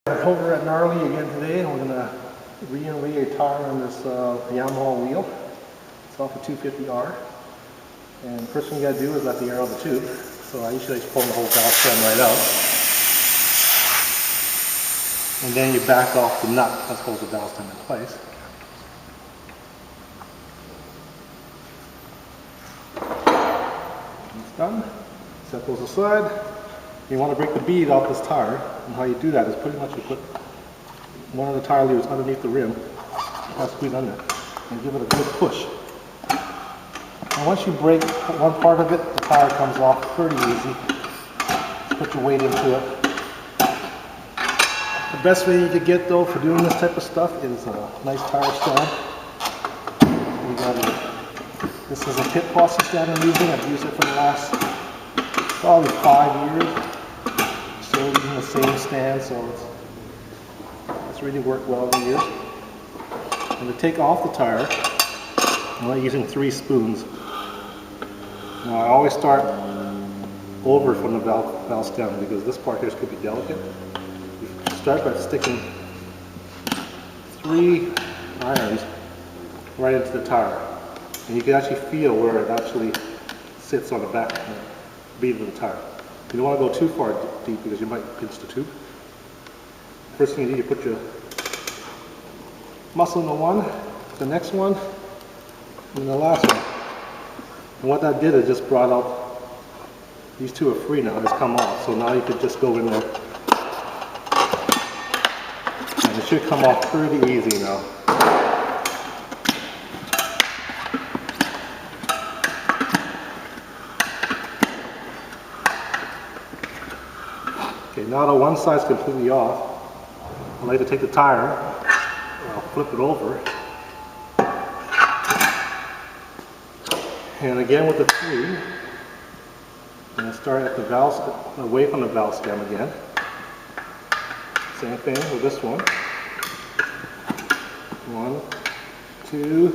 Over at Gnarly again today, and we're going to re-enlay a tire on this Yamaha wheel. It's off a 250R. And the first thing you got to do is let the air out of the tube. So I usually just pull the whole valve stem right out. And then you back off the nut that holds the valve stem in place. It's done. Set those aside. You want to break the bead off this tire, and how you do that is pretty much you put one of the tire levers underneath the rim, press squeeze under, and give it a good push. And once you break one part of it, the tire comes off pretty easy. Just put your weight into it. The best way you could get though for doing this type of stuff is a nice tire stand. This is a pit bossy stand I'm using. I've used it for the last probably 5 years. Still using the same stand, so it's really worked well over the years. And to take off the tire, I'm using 3 spoons. Now I always start over from the valve stem because this part here could be delicate. You start by sticking 3 irons right into the tire. And you can actually feel where it actually sits on the back bead of the tire. You don't want to go too far deep because you might pinch the tube. First thing you do, you put your muscle in the one, the next one, and the last one. And what that did is just brought out, these 2 are free now, it's come off. So now you could just go in there. And it should come off pretty easy now. Okay, now that one side's completely off, I like to take the tire, I'll flip it over, and again with the 3, I'm going to start at the valve, away from the valve stem again. Same thing with this one. 1, 2,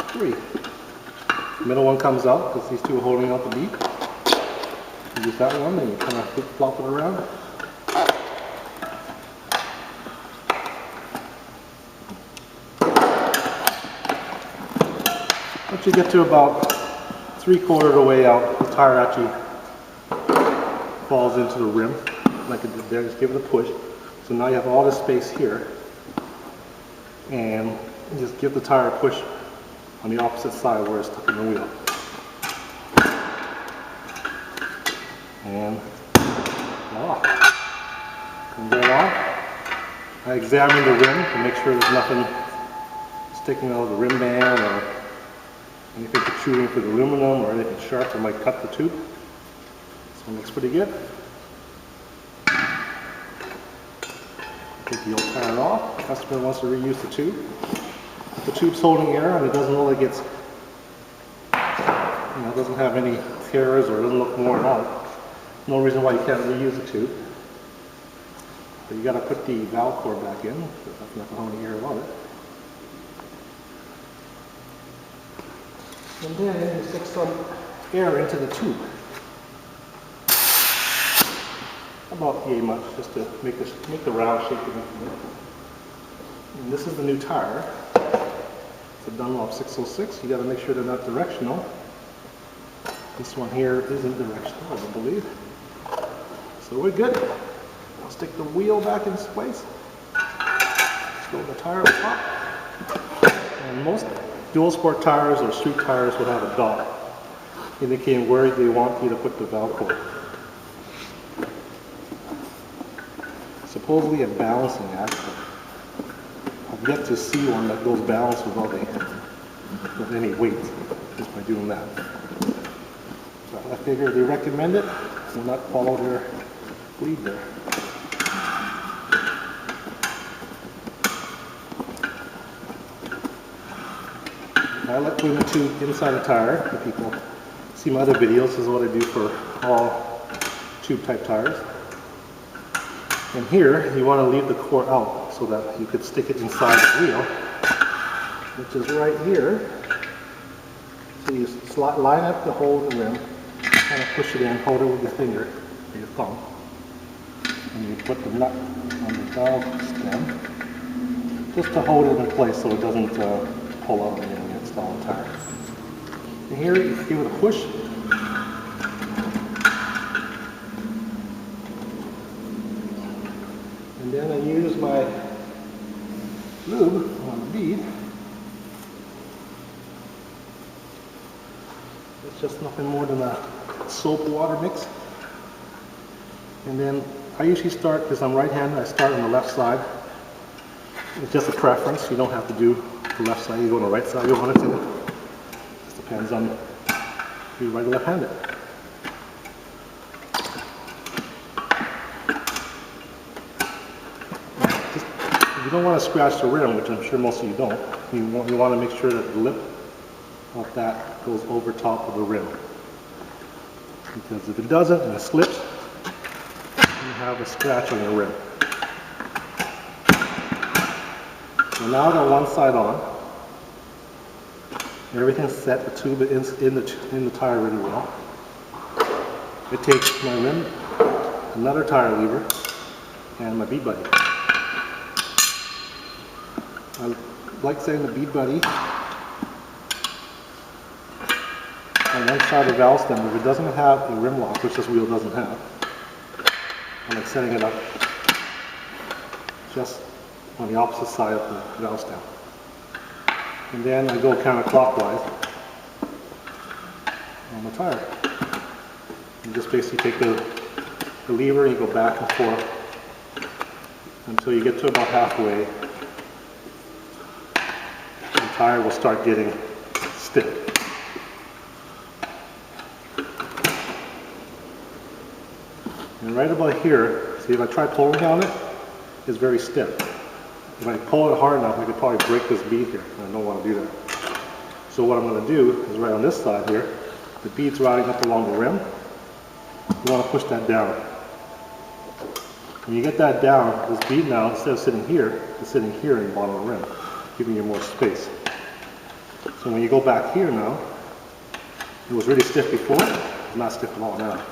3. The middle one comes out because these 2 are holding out the bead. Use that one and you kind of flip-flop it around. Once you get to about 3/4 of the way out, the tire actually falls into the rim, like it did there. Just give it a push. So now you have all this space here, and just give the tire a push on the opposite side where it's stuck in the wheel. And voila, comes right off. I examine the rim to make sure there's nothing sticking out of the rim band or anything protruding through the aluminum or anything sharp that might cut the tube. This one looks pretty good. Take the old tire off. The customer wants to reuse the tube. If the tube's holding air and it doesn't look like it's, doesn't have any tears or doesn't look worn out, no reason why you can't reuse the tube. But you got to put the valve core back in, because that's not going to air out it. And then you stick some air into the tube. About yay much, just to make the round shape of it. And this is the new tire. It's a Dunlop 606. You got to make sure they're not directional. This one here isn't directional, I don't believe. So we're good. I'll stick the wheel back in its place. Throw the tire on top. And most dual sport tires or street tires will have a dot indicating where they want you to put the valve core. Supposedly a balancing act, but I've yet to see one that goes balanced without any weight, just by doing that. So I figure they recommend it, will not follow their lead there. I like putting the tube inside the tire. If people see my other videos, this is what I do for all tube type tires. And here, you want to leave the core out so that you could stick it inside the wheel, which is right here. So you line up the hole in the rim, kind of push it in, hold it with your finger or your thumb. And you put the nut on the valve stem just to hold it in place so it doesn't pull out when you install the tire. And here you give it a push. And then I use my lube on the bead. It's just nothing more than a soap water mix. And then I usually start, because I'm right-handed, I start on the left side. It's just a preference. You don't have to do the left side. You go on the right side you want it to. It just depends on if you're right or left-handed. If you don't want to scratch the rim, which I'm sure most of you don't, you want to make sure that the lip of that goes over top of the rim. Because if it doesn't and it slips, you have a scratch on your rim. So now I got one side on. Everything's set. The tube is in the tire really well. I take my rim, another tire lever, and my bead buddy. I like setting the bead buddy on one side of the valve stem. If it doesn't have a rim lock, which this wheel doesn't have, I like setting it up just on the opposite side of the valve stem. And then I go counterclockwise on the tire. You just basically take the lever and you go back and forth until you get to about halfway. The tire will start getting stiff. And right about here, see, if I try pulling on it, it's very stiff. If I pull it hard enough, I could probably break this bead here, and I don't want to do that. So what I'm going to do is right on this side here, the bead's riding up along the rim. You want to push that down. When you get that down, this bead now, instead of sitting here, it's sitting here in the bottom of the rim, giving you more space. So when you go back here now, it was really stiff before, it's not stiff at all now.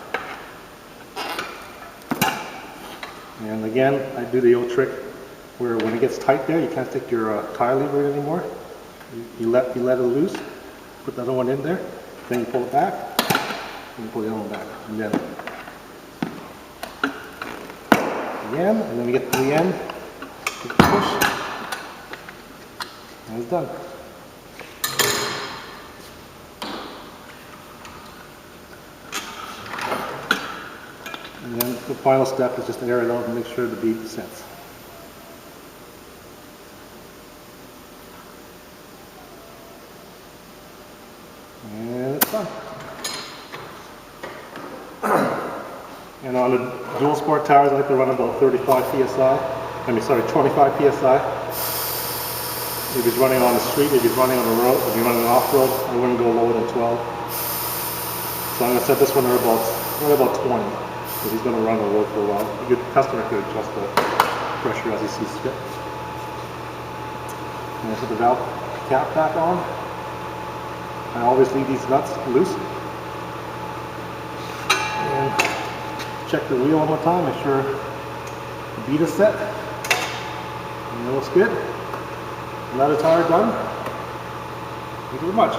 And again, I do the old trick where when it gets tight there, you can't stick your tire lever in anymore. You let it loose, put the other one in there, then you pull it back, and you pull the other one back. And then again, and then we get to the end, take a push, and it's done. And then the final step is just to air it out and make sure the bead sets. And it's done. And on the dual sport tires, I like to run about 35 psi. 25 psi. If he's running on the street, if he's running on the road, if you're running off-road, I wouldn't go lower than 12. So I'm going to set this one at about 20. So he's going to run the road for a while. A good customer could adjust the pressure as he sees fit. And I put the valve cap back on. I always leave these nuts loose. And check the wheel one more time, make sure the bead is set. And it looks good. Another tire done. Thank you very much.